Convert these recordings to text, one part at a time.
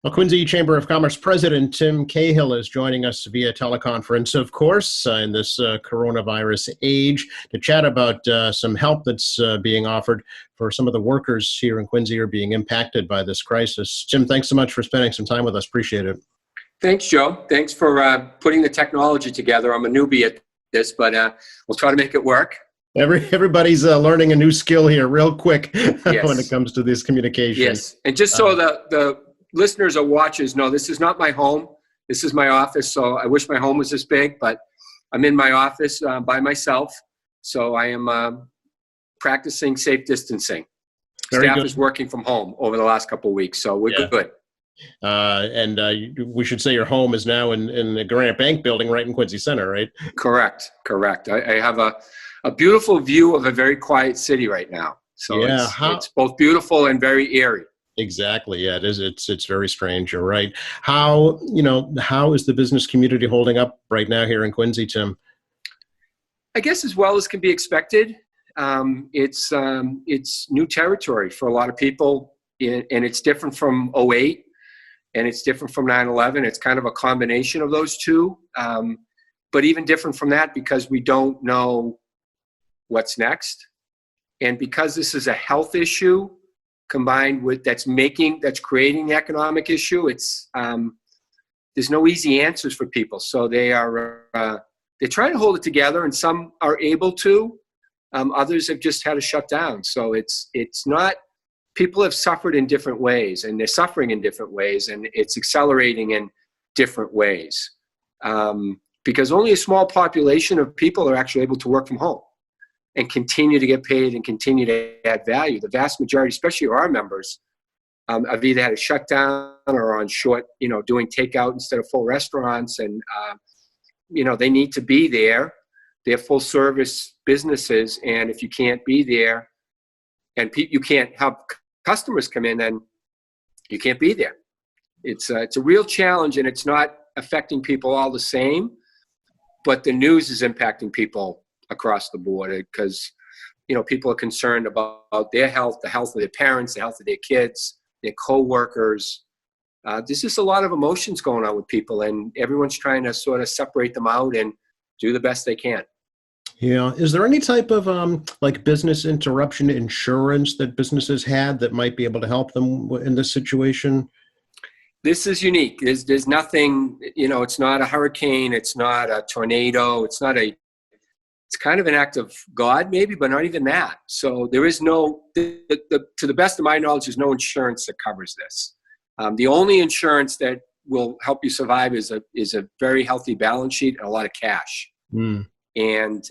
Well, Quincy Chamber of Commerce President Tim Cahill is joining us via teleconference, of course, in this coronavirus age to chat about some help that's being offered for some of the workers here in Quincy who are being impacted by this crisis. Tim, thanks so much for spending some time with us. Appreciate it. Thanks, Joe. Thanks for putting the technology together. I'm a newbie at this, but we'll try to make it work. Everybody's learning a new skill here real quick Yes. when it comes to this communication. Yes, and just so the listeners or watchers know, this is not my home. This is my office, so I wish my home was this big, but I'm in my office by myself, so I am practicing safe distancing. Very Staff good. is working from home over the last couple of weeks, so we're good. And we should say your home is now in the Granite Bank building right in Quincy Center, right? Correct. I have a beautiful view of a very quiet city right now. So it's both beautiful and very eerie. Exactly. Yeah, it is. It's very strange. You're right. How is the business community holding up right now here in Quincy, Tim? I guess as well as can be expected. It's new territory for a lot of people, and it's different from '08, and it's different from 9/11. It's kind of a combination of those two, but even different from that because we don't know what's next, and because this is a health issue combined with that's creating the economic issue. It's there's no easy answers for people, so they're trying to hold it together, and some are able to. Others have just had to shut down. So it's not. People have suffered in different ways, and they're suffering in different ways, and it's accelerating in different ways because only a small population of people are actually able to work from home and continue to get paid and continue to add value. The vast majority, especially our members, have either had to shut down or on short, doing takeout instead of full restaurants. And, they need to be there. They're full service businesses. And if you can't be there and you can't have customers come in, then you can't be there. It's a real challenge, and it's not affecting people all the same, but the news is impacting people across the board because people are concerned about their health, the health of their parents, the health of their kids, their co-workers. There's just a lot of emotions going on with people, and everyone's trying to sort of separate them out and do the best they can. Yeah. Is there any type of like business interruption insurance that businesses had that might be able to help them in this situation? This is unique. There's nothing, it's not a hurricane, it's not a tornado, it's kind of an act of God, maybe, but not even that. So there is to the best of my knowledge, there's no insurance that covers this. The only insurance that will help you survive is a very healthy balance sheet and a lot of cash. Mm. And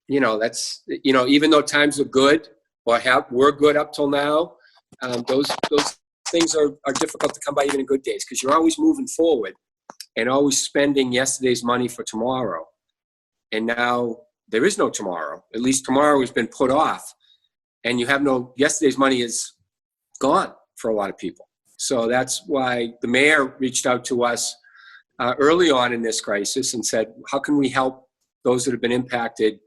that's even though times are good or were good up till now, those things are difficult to come by even in good days because you're always moving forward and always spending yesterday's money for tomorrow. And now there is no tomorrow. At least tomorrow has been put off, and yesterday's money is gone for a lot of people. So that's why the mayor reached out to us early on in this crisis and said, how can we help those that have been impacted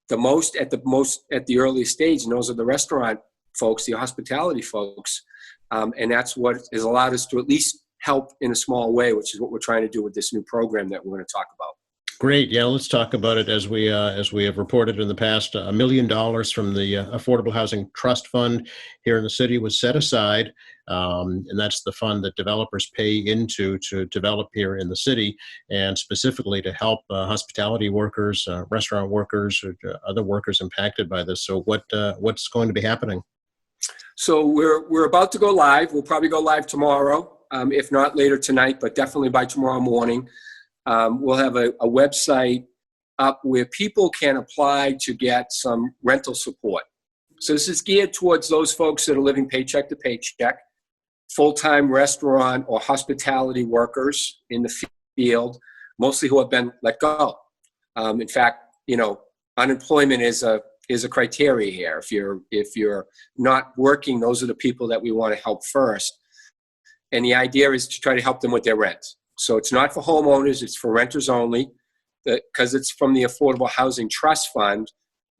the most at the earliest stage? And those are the restaurant folks, the hospitality folks. And that's what has allowed us to at least help in a small way, which is what we're trying to do with this new program that we're going to talk about. Great. Yeah, let's talk about it. As we have reported in the past, $1 million from the Affordable Housing Trust Fund here in the city was set aside, and that's the fund that developers pay into to develop here in the city, and specifically to help hospitality workers, restaurant workers, or other workers impacted by this. So what's going to be happening? So we're about to go live. We'll probably go live tomorrow, if not later tonight, but definitely by tomorrow morning. We'll have a website up where people can apply to get some rental support. So this is geared towards those folks that are living paycheck to paycheck, full-time restaurant or hospitality workers in the field, mostly who have been let go. In fact, unemployment is a criteria here. If you're not working, those are the people that we want to help first. And the idea is to try to help them with their rent. So it's not for homeowners, it's for renters only, because it's from the Affordable Housing Trust Fund.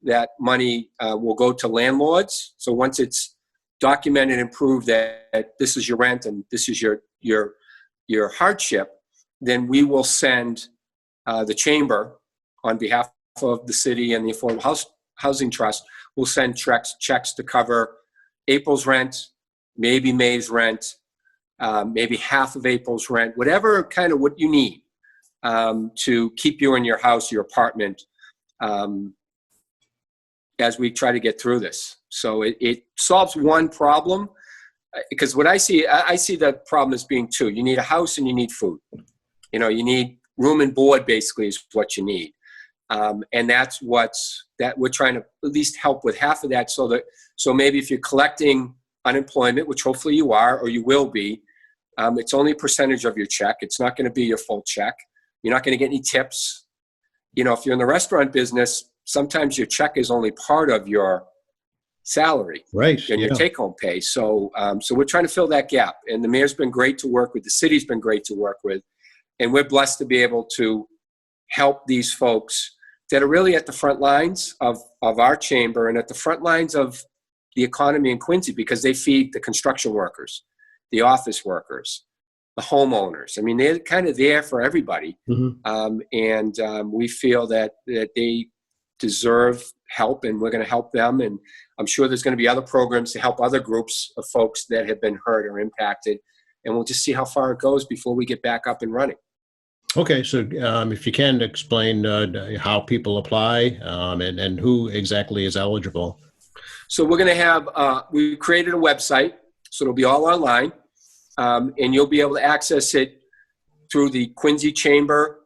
That money will go to landlords. So once it's documented and prove that this is your rent and this is your hardship, then we will send the chamber, on behalf of the city and the Affordable Housing Trust, will send checks to cover April's rent, maybe May's rent, maybe half of April's rent, whatever kind of what you need to keep you in your house, your apartment, as we try to get through this. So it solves one problem, because what I see the problem as being two. You need a house and you need food. You need room and board, basically, is what you need. And that's that we're trying to at least help with half of that, so maybe if you're collecting unemployment, which hopefully you are or you will be, it's only a percentage of your check. It's not going to be your full check. You're not going to get any tips. If you're in the restaurant business, sometimes your check is only part of your salary, right, and your take-home pay. So we're trying to fill that gap. And the mayor's been great to work with. The city's been great to work with. And we're blessed to be able to help these folks that are really at the front lines of our chamber and at the front lines of the economy in Quincy, because they feed the construction workers, the office workers, the homeowners. I mean, they're kind of there for everybody. And we feel that they deserve help, and we're going to help them. And I'm sure there's going to be other programs to help other groups of folks that have been hurt or impacted. And we'll just see how far it goes before we get back up and running. Okay, so if you can explain how people apply and who exactly is eligible. So we're going to have, we created a website, so it'll be all online, and you'll be able to access it through the Quincy Chamber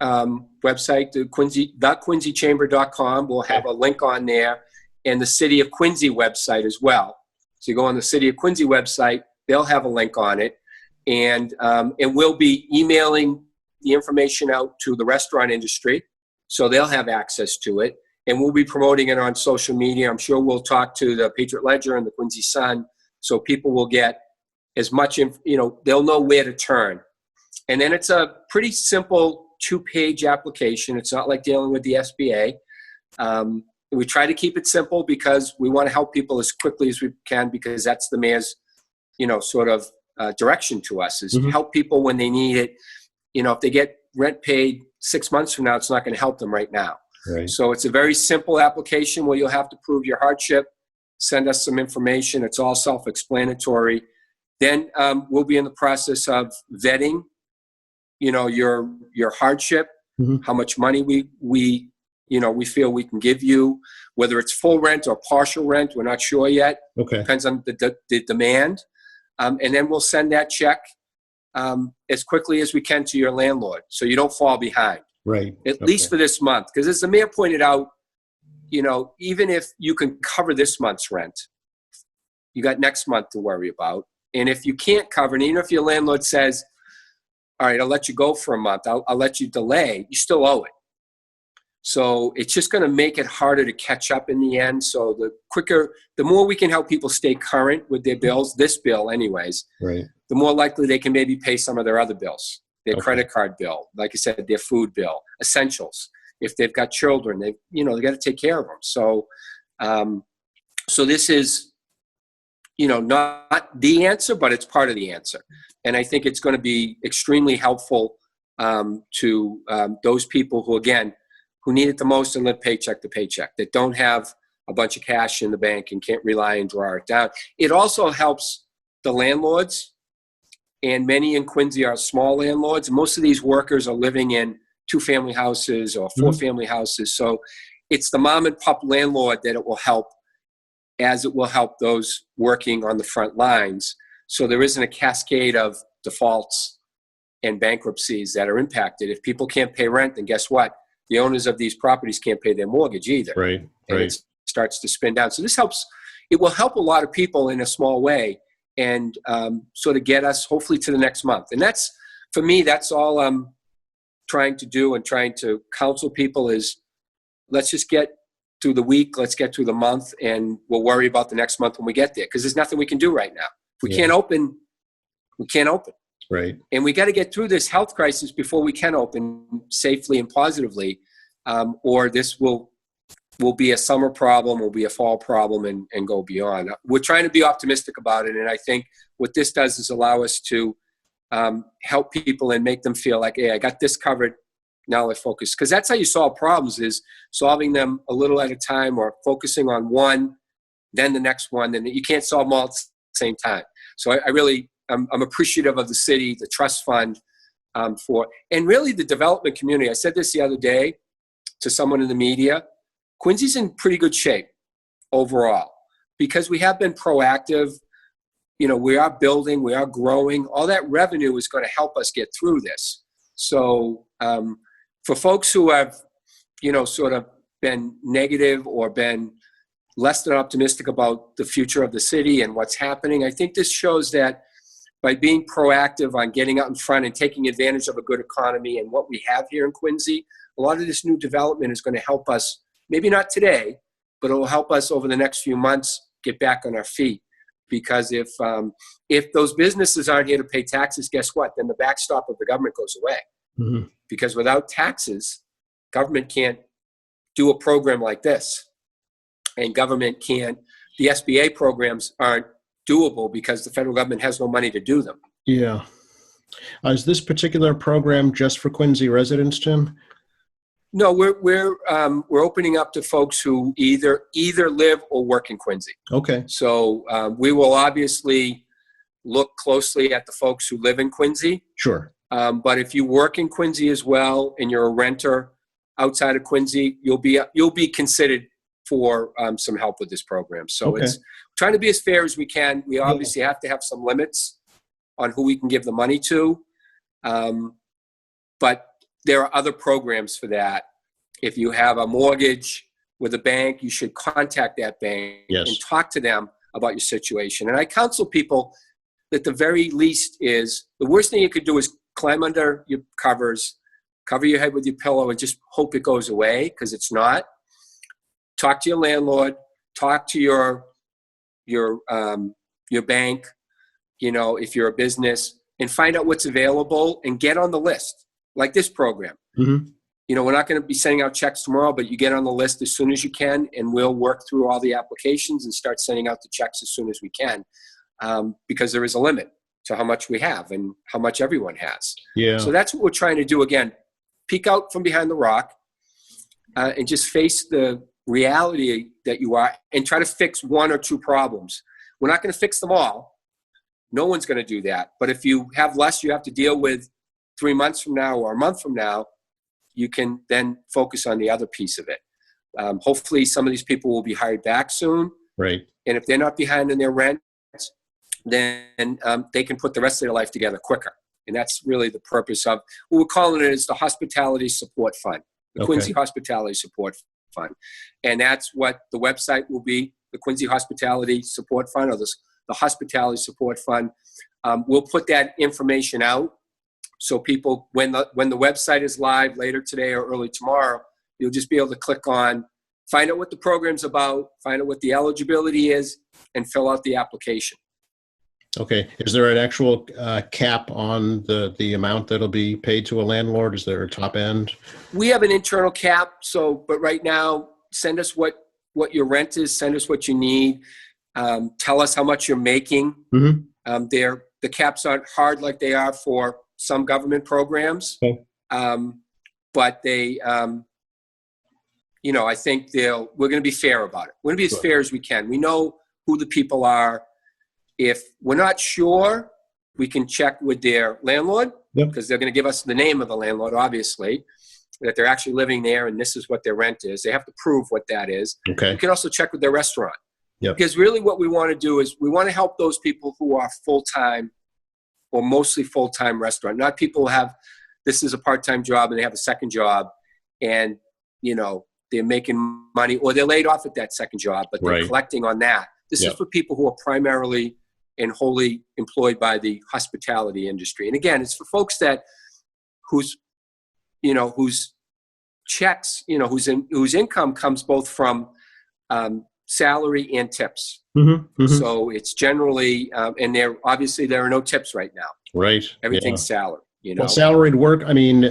website, thequincychamber.com. We'll have a link on there, and the City of Quincy website as well. So you go on the City of Quincy website, they'll have a link on it, and we'll be emailing the information out to the restaurant industry, so they'll have access to it, and we'll be promoting it on social media. I'm sure we'll talk to the Patriot Ledger and the Quincy Sun, so people will get as much, they'll know where to turn. And then it's a pretty simple 2-page application. It's not like dealing with the SBA. We try to keep it simple because we want to help people as quickly as we can, because that's the mayor's, sort of direction to us, is help people when they need it. If they get rent paid 6 months from now, it's not going to help them right now. Right. So it's a very simple application where you'll have to prove your hardship, send us some information. It's all self-explanatory. Then we'll be in the process of vetting, your hardship, how much money we feel we can give you, whether it's full rent or partial rent. We're not sure yet. Okay. Depends on the demand. And then we'll send that check as quickly as we can to your landlord, so you don't fall behind. Right. At least for this month, because as the mayor pointed out, even if you can cover this month's rent, you got next month to worry about. And if you can't cover, and even if your landlord says, all right, I'll let you go for a month, I'll let you delay, you still owe it. So it's just going to make it harder to catch up in the end. So the more we can help people stay current with their bills, this bill anyways, right, the more likely they can maybe pay some of their other bills, their credit card bill, like I said, their food bill, essentials. If they've got children, they got to take care of them. So, so this is, not the answer, but it's part of the answer. And I think it's going to be extremely helpful to those people who need it the most and live paycheck to paycheck, that don't have a bunch of cash in the bank and can't rely and draw it down. It also helps the landlords, and many in Quincy are small landlords. Most of these workers are living in 2-family houses or 4-family houses. So it's the mom and pop landlord that it will help, as it will help those working on the front lines. So there isn't a cascade of defaults and bankruptcies that are impacted. If people can't pay rent, then guess what? The owners of these properties can't pay their mortgage either. Right. And it starts to spin down. So this helps. It will help a lot of people in a small way, and sort of get us hopefully to the next month. And that's, for me, that's all I'm trying to do and trying to counsel people is, let's just get through the week, let's get through the month, and we'll worry about the next month when we get there. Because there's nothing we can do right now. If we can't open, we can't open. Right. And we got to get through this health crisis before we can open safely and positively, or this will will be a summer problem, will be a fall problem, and go beyond. We're trying to be optimistic about it, and I think what this does is allow us to help people and make them feel like, hey, I got this covered, now let's focus. Because that's how you solve problems, is solving them a little at a time, or focusing on one, then the next one, and you can't solve them all at the same time. So I'm appreciative of the city, the trust fund, and really the development community. I said this the other day to someone in the media. Quincy's in pretty good shape overall because we have been proactive. We are building, we are growing. All that revenue is going to help us get through this. So for folks who have, sort of been negative or been less than optimistic about the future of the city and what's happening, I think this shows that by being proactive on getting out in front and taking advantage of a good economy and what we have here in Quincy, a lot of this new development is going to help us, maybe not today, but it will help us over the next few months get back on our feet. Because if those businesses aren't here to pay taxes, guess what? Then the backstop of the government goes away. Mm-hmm. Because without taxes, government can't do a program like this. And government can't, the SBA programs aren't doable because the federal government has no money to do them. Yeah. Is this particular program just for Quincy residents, Tim? No, we're opening up to folks who either live or work in Quincy. Okay. So we will obviously look closely at the folks who live in Quincy. Sure. But if you work in Quincy as well and you're a renter outside of Quincy, you'll be considered for some help with this program. So It's trying to be as fair as we can. We obviously have to have some limits on who we can give the money to, but there are other programs for that. If you have a mortgage with a bank, you should contact that bank and talk to them about your situation. And I counsel people that the very least is, the worst thing you could do is climb under your covers, cover your head with your pillow, and just hope it goes away, because it's not. Talk to your landlord, talk to your bank, if you're a business, and find out what's available and get on the list. Like this program. Mm-hmm. We're not going to be sending out checks tomorrow, but you get on the list as soon as you can, and we'll work through all the applications and start sending out the checks as soon as we can, because there is a limit to how much we have and how much everyone has. Yeah. So that's what we're trying to do. Again, peek out from behind the rock and just face the reality that you are and try to fix one or two problems. We're not going to fix them all. No one's going to do that. But if you have less you have to deal with 3 months from now or a month from now, you can then focus on the other piece of it. Hopefully some of these people will be hired back soon. Right. And if they're not behind in their rent, then they can put the rest of their life together quicker. And that's really the purpose of what we're calling it is the Hospitality Support Fund, the Quincy Hospitality Support Fund. And that's what the website will be, the Quincy Hospitality Support Fund, or the Hospitality Support Fund. We'll put that information out. So people, when the website is live later today or early tomorrow, you'll just be able to click on, find out what the program's about, find out what the eligibility is, and fill out the application. Okay. Is there an actual cap on the amount that'll be paid to a landlord? Is there a top end? We have an internal cap. But right now, send us what your rent is. Send us what you need. Tell us how much you're making. Mm-hmm. The caps aren't hard like they are for some government programs. Okay. But they, I think we're going to be fair about it. We're going to be as fair as we can. We know who the people are. If we're not sure, we can check with their landlord, because they're going to give us the name of the landlord, obviously, that they're actually living there and this is what their rent is. They have to prove what that is. Okay. You can also check with their restaurant. Yep. Because really what we want to do is we want to help those people who are full-time or mostly full-time restaurant, not people who have, this is a part-time job and they have a second job and, they're making money or they're laid off at that second job, but they're collecting on that. This is for people who are primarily and wholly employed by the hospitality industry. And again, it's for folks whose checks, whose income comes both from salary and tips. Mm-hmm, mm-hmm. So it's generally, and there are no tips right now. Right. Everything's salary. you Well, know. salaried work, I mean,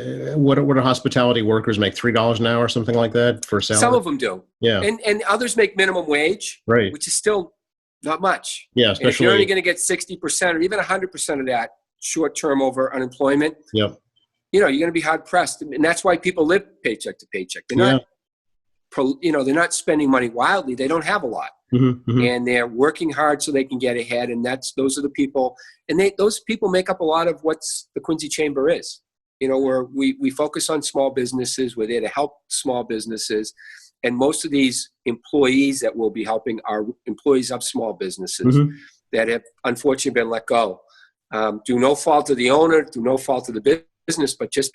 what do hospitality workers make? $3 an hour, something like that for Some salary? of them do. Yeah, And others make minimum wage, right. which is still not much. Yeah, And if you're only especially, going to get 60% or even 100% of that short-term over unemployment, yep. you know, you're going to be hard pressed. And that's why people live paycheck to paycheck. They're Yeah. not, they're not spending money wildly. They don't have a lot. Mm-hmm. And they're working hard so they can get ahead. And those are the people, and those people make up a lot of what's the Quincy Chamber is. You know, where we focus on small businesses. We're there to help small businesses. And most of these employees that we'll be helping are employees of small businesses Mm-hmm. that have unfortunately been let go. Through no fault of the owner, through no fault of the business, but just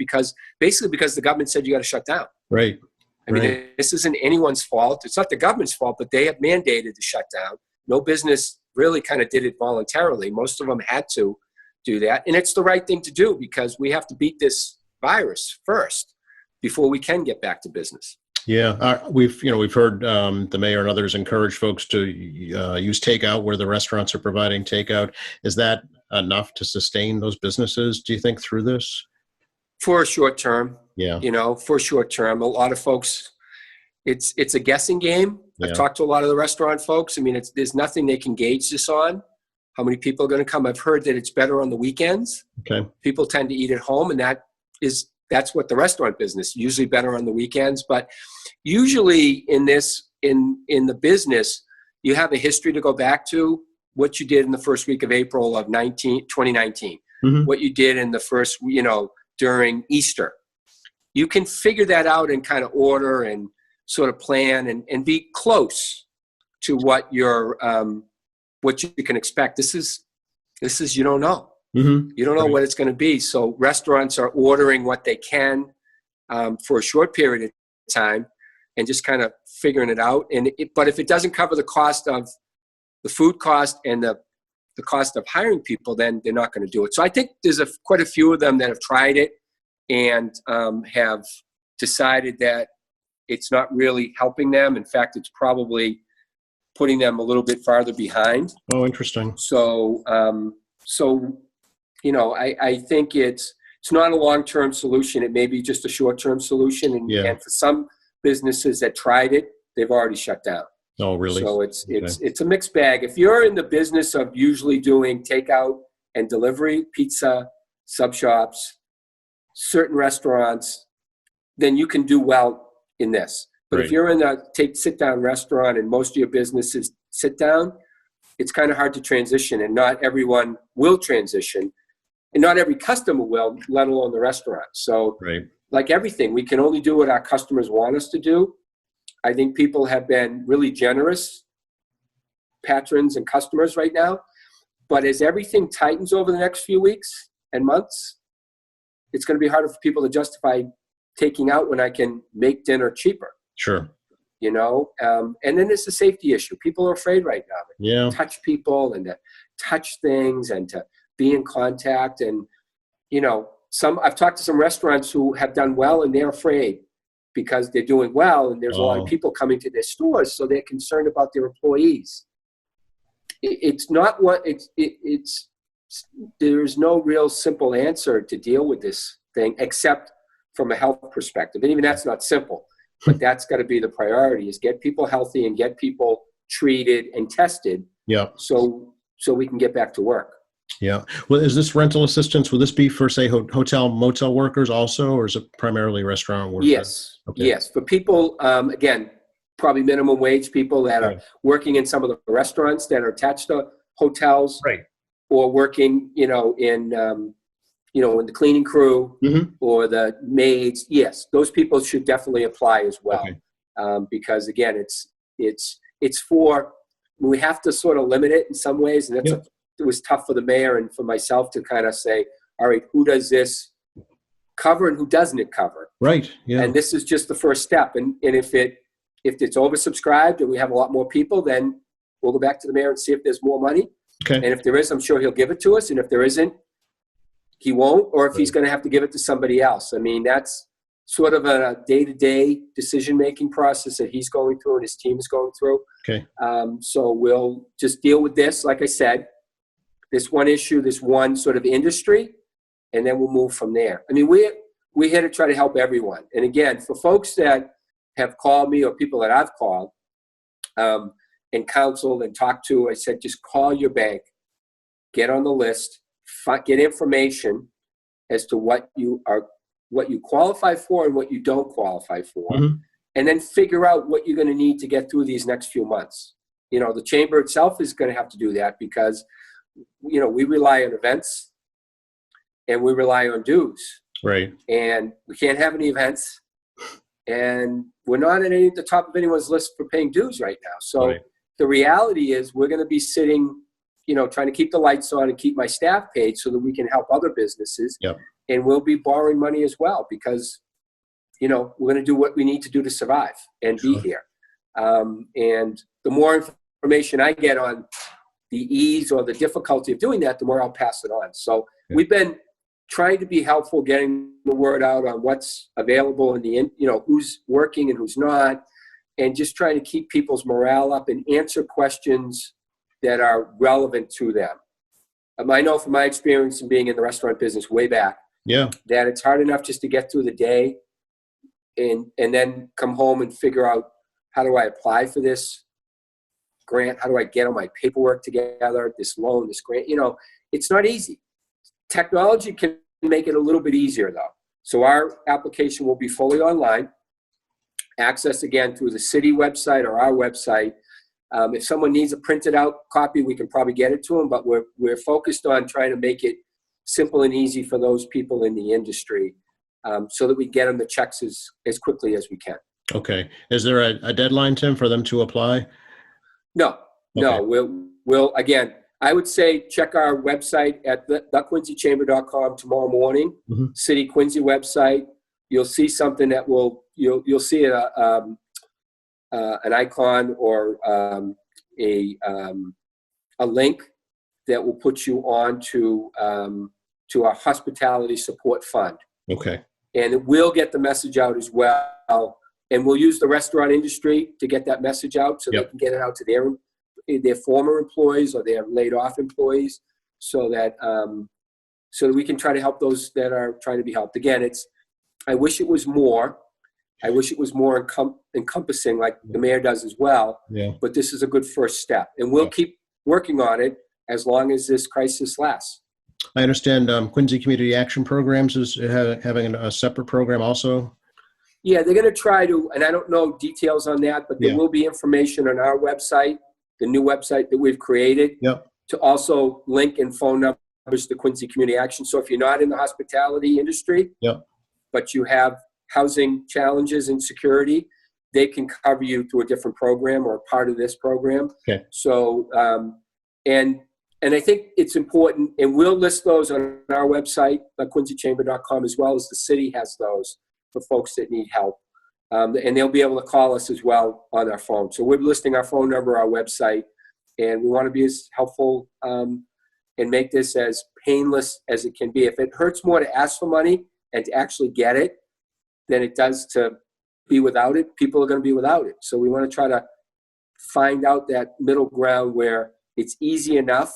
basically because the government said you got to shut down. Right. I mean, this isn't anyone's fault. It's not the government's fault, but they have mandated to shut down. No business really kind of did it voluntarily. Most of them had to do that. And it's the right thing to do because we have to beat this virus first before we can get back to business. Yeah, we've heard the mayor and others encourage folks to use takeout where the restaurants are providing takeout. Is that enough to sustain those businesses, do you think, through this? For a short term, Yeah. for a short term, a lot of folks, it's a guessing game. Yeah. I've talked to a lot of the restaurant folks. I mean, there's nothing they can gauge this on. How many people are going to come? I've heard that it's better on the weekends. Okay. People tend to eat at home, and that's what the restaurant business, usually better on the weekends. But usually in the business, you have a history to go back to what you did in the first week of April of 2019, Mm-hmm. what you did in the first, during Easter. You can figure that out and kind of order and sort of plan and be close to what what you can expect. This is you don't know. Mm-hmm. You don't know what it's going to be. So restaurants are ordering what they can for a short period of time and just kind of figuring it out. But if it doesn't cover the cost of the food cost and the cost of hiring people, then they're not going to do it. So I think there's quite a few of them that have tried it and have decided that it's not really helping them. In fact, it's probably putting them a little bit farther behind. Oh, interesting. So, I think it's not a long-term solution. It may be just a short-term solution. And for some businesses that tried it, they've already shut down. Oh, really? So it's a mixed bag. If you're in the business of usually doing takeout and delivery, pizza, sub shops, certain restaurants, then you can do well in this. But if you're in a sit-down restaurant and most of your business is sit-down, it's kind of hard to transition, and not everyone will transition, and not every customer will, let alone the restaurant. So like everything, we can only do what our customers want us to do. I think people have been really generous, patrons and customers right now. But as everything tightens over the next few weeks and months, it's going to be harder for people to justify taking out when I can make dinner cheaper. Sure. And then there's the safety issue. People are afraid right now to touch people and to touch things and to be in contact. And, I've talked to some restaurants who have done well and they're afraid because they're doing well and there's a lot of people coming to their stores, so they're concerned about their employees. It's not what there's no real simple answer to deal with this thing except from a health perspective. And even that's not simple, but that's got to be the priority, is get people healthy and get people treated and tested. Yeah. So we can get back to work. Yeah. Well, is this rental assistance, will this be for, say, hotel, motel workers also, or is it primarily restaurant workers? Yes. Okay. Yes. For people, again, probably minimum wage people that are working in some of the restaurants that are attached to hotels, or working, in the cleaning crew or the maids. Yes, those people should definitely apply as well. Okay. Because again, it's for, we have to sort of limit it in some ways, and it was tough for the mayor and for myself to kind of say, all right, who does this cover and who doesn't it cover? Right. Yeah. And this is just the first step. And if it's oversubscribed and we have a lot more people, then we'll go back to the mayor and see if there's more money. Okay. And if there is, I'm sure he'll give it to us. And if there isn't, he won't, or if he's going to have to give it to somebody else. I mean, that's sort of a day-to-day decision-making process that he's going through and his team is going through. Okay. So we'll just deal with this. Like I said, this one issue, this one sort of industry, and then we'll move from there. I mean, we're here to try to help everyone. And again, for folks that have called me or people that I've called and counseled and talked to, I said, just call your bank, get on the list, get information as to what you qualify for and what you don't qualify for, and then figure out what you're going to need to get through these next few months. You know, the chamber itself is going to have to do that because, you know, we rely on events and we rely on dues. Right. And we can't have any events, and we're not at the top of anyone's list for paying dues right now. So the reality is we're going to be sitting, you know, trying to keep the lights on and keep my staff paid so that we can help other businesses. Yep. And we'll be borrowing money as well because, you know, we're going to do what we need to do to survive and be here. And the more information I get on the ease or the difficulty of doing that, the more I'll pass it on. So we've been trying to be helpful, getting the word out on what's available in you know, who's working and who's not, and just trying to keep people's morale up and answer questions that are relevant to them. I know from my experience in being in the restaurant business way back, that it's hard enough just to get through the day and then come home and figure out, how do I apply for this grant? How do I get all my paperwork together, this loan, this grant? You know, it's not easy. Technology can make it a little bit easier though. So our application will be fully online, access again through the city website or our website. If someone needs a printed out copy, we can probably get it to them, but we're focused on trying to make it simple and easy for those people in the industry, so that we get them the checks as quickly as we can. Okay. Is there a deadline, Tim, for them to apply? No. We'll again, I would say check our website at thequincychamber.com tomorrow morning, City Quincy website. You'll see something that you'll see an icon or a link that will put you on to our hospitality support fund. Okay. And it will get the message out as well. And we'll use the restaurant industry to get that message out so they can get it out to their former employees or their laid off employees, so that we can try to help those that are trying to be helped. Again, I wish it was more. I wish it was more encompassing like the mayor does as well. Yeah. But this is a good first step. And we'll keep working on it as long as this crisis lasts. I understand Quincy Community Action Programs is having a separate program also. Yeah, they're going to try to, and I don't know details on that, but there will be information on our website, the new website that we've created, to also link and phone numbers to Quincy Community Action. So if you're not in the hospitality industry, but you have housing challenges and security, they can cover you through a different program or part of this program. Okay. So, and I think it's important, and we'll list those on our website, quincychamber.com, as well as the city has those for folks that need help. And they'll be able to call us as well on our phone. So we're listing our phone number, our website, and we want to be as helpful and make this as painless as it can be. If it hurts more to ask for money and to actually get it than it does to be without it, people are going to be without it. So we want to try to find out that middle ground where it's easy enough,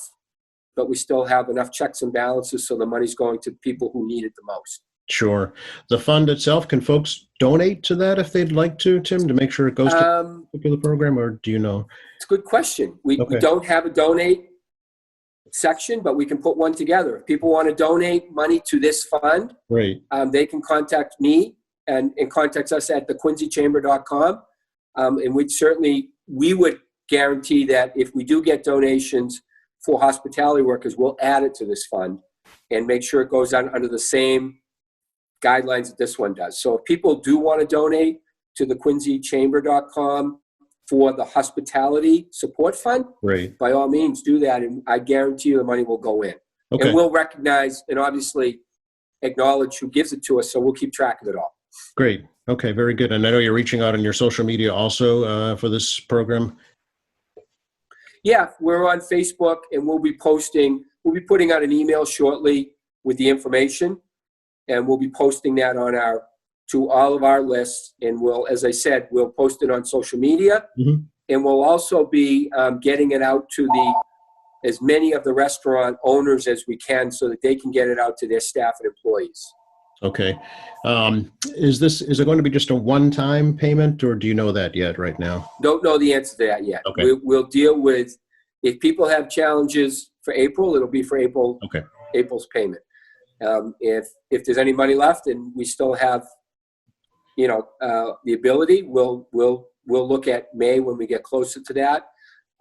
but we still have enough checks and balances so the money's going to people who need it the most. Sure. The fund itself, can folks donate to that if they'd like to, Tim, to make sure it goes to the particular program, or do you know? It's a good question. We don't have a donate section, but we can put one together. If people want to donate money to this fund, they can contact me and contact us at thequincychamber.com. And we would guarantee that if we do get donations for hospitality workers, we'll add it to this fund and make sure it goes on under the same guidelines that this one does. So if people do want to donate to the quincychamber.com for the hospitality support fund, by all means do that, and I guarantee you the money will go in. And we'll recognize and obviously acknowledge who gives it to us, so we'll keep track of it all. Great. Okay, very good. And I know you're reaching out on your social media also for this program. Yeah, we're on Facebook, and we'll be putting out an email shortly with the information, and we'll be posting that to all of our lists. And as I said, we'll post it on social media, and we'll also be getting it out to as many of the restaurant owners as we can so that they can get it out to their staff and employees. Okay. Is it going to be just a one-time payment, or do you know that yet right now? Don't know the answer to that yet. Okay. We'll deal with, if people have challenges for April, it'll be for April. Okay. April's payment. If there's any money left and we still have, the ability, we'll look at May when we get closer to that.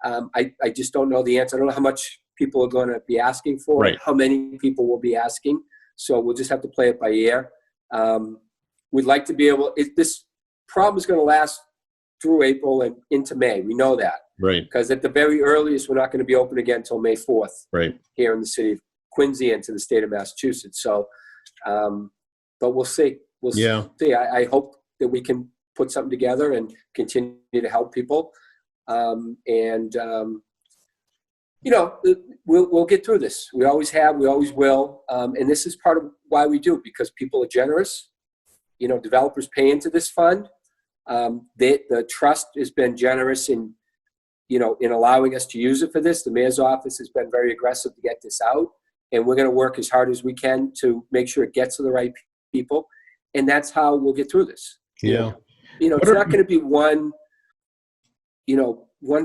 I just don't know the answer. I don't know how much people are going to be asking for, Right. how many people will be asking. So we'll just have to play it by ear. We'd like to be able, this problem is going to last through April and into May. We know that. Right. Because at the very earliest, we're not going to be open again until May 4th. Right. Here in the city of Quincy and to the state of Massachusetts. So, but we'll see. We'll Yeah. see. I hope that we can put something together and continue to help people. We'll get through this. We always have, we always will. And this is part of why we do, because people are generous. Developers pay into this fund. The trust has been generous in allowing us to use it for this. The mayor's office has been very aggressive to get this out. And we're going to work as hard as we can to make sure it gets to the right people. And that's how we'll get through this. Yeah. It's not going to be one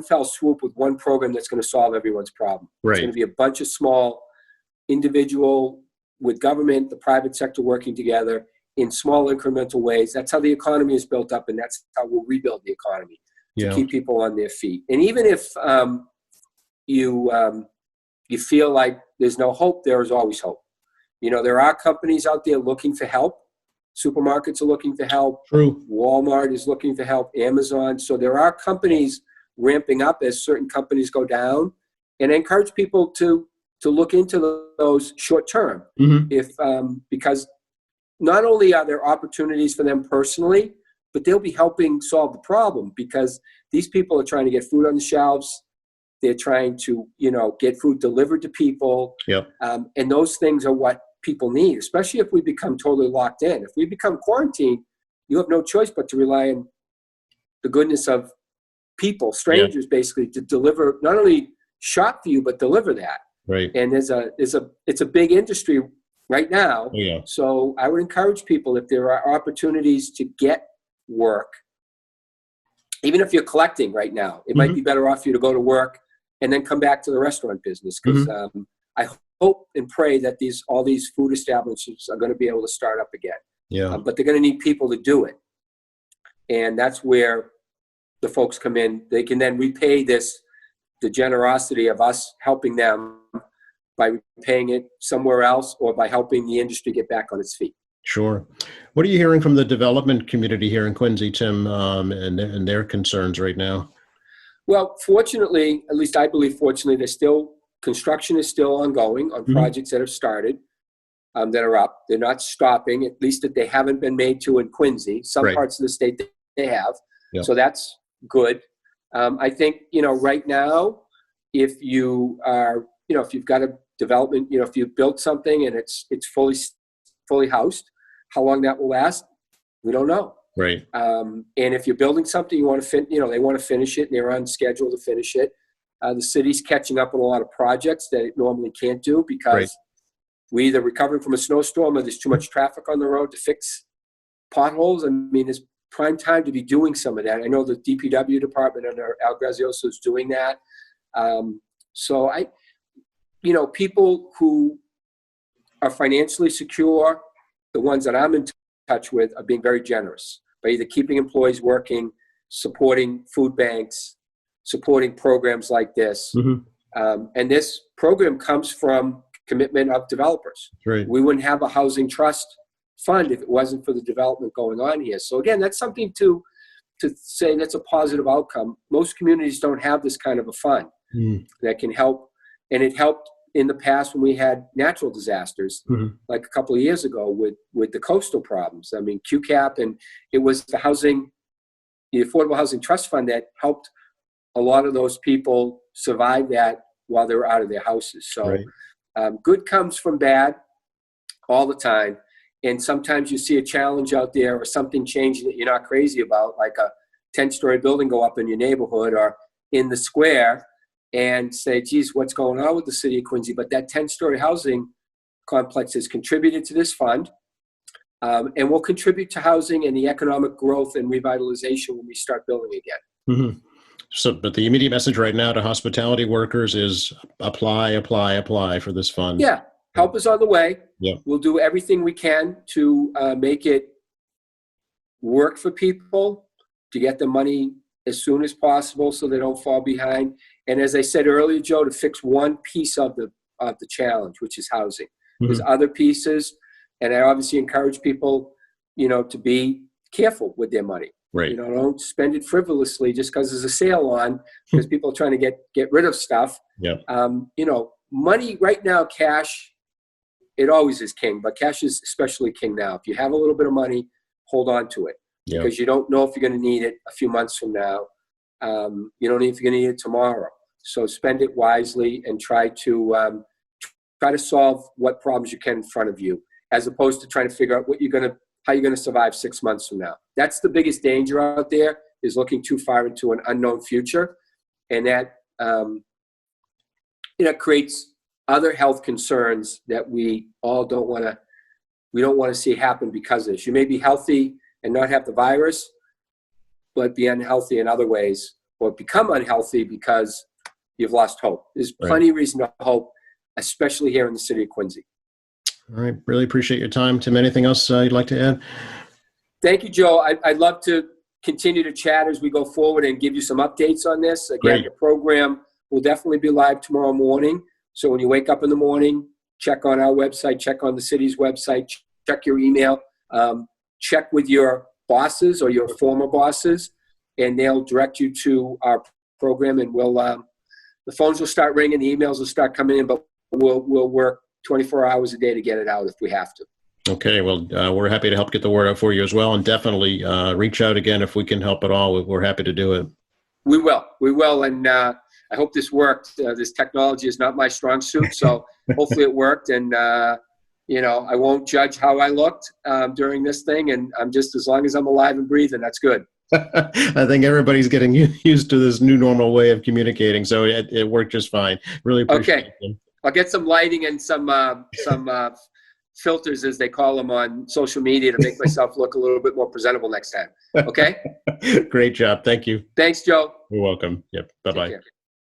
fell swoop with one program that's going to solve everyone's problem. Right. It's going to be a bunch of small individual with government, the private sector working together in small incremental ways. That's how the economy is built up, and that's how we'll rebuild the economy to keep people on their feet. And even if you feel like there's no hope, there is always hope. There are companies out there looking for help. Supermarkets are looking for help. True. Walmart is looking for help. Amazon. So there are companies ramping up as certain companies go down, and I encourage people to look into those short term. Mm-hmm. Because not only are there opportunities for them personally, but they'll be helping solve the problem, because these people are trying to get food on the shelves. They're trying to, get food delivered to people. Yep. And those things are what people need, especially if we become totally locked in. If we become quarantined, you have no choice but to rely on the goodness of people, strangers, basically, to deliver, not only shop for you, but deliver that. Right. And it's a big industry right now. Yeah. So I would encourage people, if there are opportunities to get work, even if you're collecting right now, it might be better off for you to go to work and then come back to the restaurant business. Because I hope and pray that all these food establishments are going to be able to start up again. Yeah. But they're going to need people to do it. And that's where the folks come in. They can then repay the generosity of us helping them by paying it somewhere else, or by helping the industry get back on its feet. Sure. What are you hearing from the development community here in Quincy, Tim, and their concerns right now? Well, fortunately, at least I believe fortunately, construction is still ongoing on projects that have started, that are up. They're not stopping, at least that they haven't been made to in Quincy. Some parts of the state they have. Yep. So that's good. I think, right now, if you are, if you've got a development, if you built something and it's fully housed, how long that will last, we don't know. Right. And if you're building something, you want to they want to finish it, and they're on schedule to finish it. The city's catching up on a lot of projects that it normally can't do, because we either recovering from a snowstorm or there's too much traffic on the road to fix potholes. I mean, it's prime time to be doing some of that. I know the DPW department under Al Grazioso is doing that. So people who are financially secure, the ones that I'm in touch with, are being very generous by either keeping employees working, supporting food banks, supporting programs like this. And this program comes from commitment of developers. Right. We wouldn't have a housing trust fund if it wasn't for the development going on here. So again, that's something to say that's a positive outcome. Most communities don't have this kind of a fund that can help. And it helped in the past when we had natural disasters, like a couple of years ago with the coastal problems. I mean, QCAP, and it was the Affordable Housing Trust Fund that helped a lot of those people survive that while they were out of their houses. So good comes from bad all the time. And sometimes you see a challenge out there or something changing that you're not crazy about, like a 10-story building go up in your neighborhood or in the square, and say, geez, what's going on with the city of Quincy? But that 10-story housing complex has contributed to this fund, and will contribute to housing and the economic growth and revitalization when we start building again. Mm-hmm. So, but the immediate message right now to hospitality workers is apply, apply, apply for this fund. Yeah, help is on the way. Yeah. We'll do everything we can to make it work for people, to get the money as soon as possible so they don't fall behind. And as I said earlier, Joe, to fix one piece of the challenge, which is housing. Mm-hmm. There's other pieces, and I obviously encourage people, to be careful with their money. Right. Don't spend it frivolously just because there's a sale on, because people are trying to get rid of stuff. Yep. Money right now, cash, it always is king, but cash is especially king now. If you have a little bit of money, hold on to it, because you don't know if you're going to need it a few months from now. You don't know if you're going to need it tomorrow. So spend it wisely and try to solve what problems you can in front of you, as opposed to trying to figure out how you're going to survive 6 months from now. That's the biggest danger out there, is looking too far into an unknown future. And that, creates other health concerns that we all don't want to see happen because of this. You may be healthy and not have the virus, but be unhealthy in other ways, or become unhealthy because you've lost hope. There's plenty of reason to hope, especially here in the city of Quincy. All right. Really appreciate your time. Tim, anything else you'd like to add? Thank you, Joe. I'd love to continue to chat as we go forward and give you some updates on this. Again, Great. The program will definitely be live tomorrow morning. So when you wake up in the morning, check on our website, check on the city's website, check your email, check with your bosses or your former bosses, and they'll direct you to our program. And the phones will start ringing, the emails will start coming in, but we'll work 24 hours a day to get it out if we have to. Okay. Well, we're happy to help get the word out for you as well. And definitely reach out again if we can help at all. We're happy to do it. We will. And I hope this worked. This technology is not my strong suit, so hopefully it worked. And, I won't judge how I looked during this thing. And I'm just, as long as I'm alive and breathing, that's good. I think everybody's getting used to this new normal way of communicating. So it worked just fine. Really appreciate it. I'll get some lighting and some filters, as they call them, on social media to make myself look a little bit more presentable next time. Okay? Great job. Thank you. Thanks, Joe. You're welcome. Yep. Bye-bye.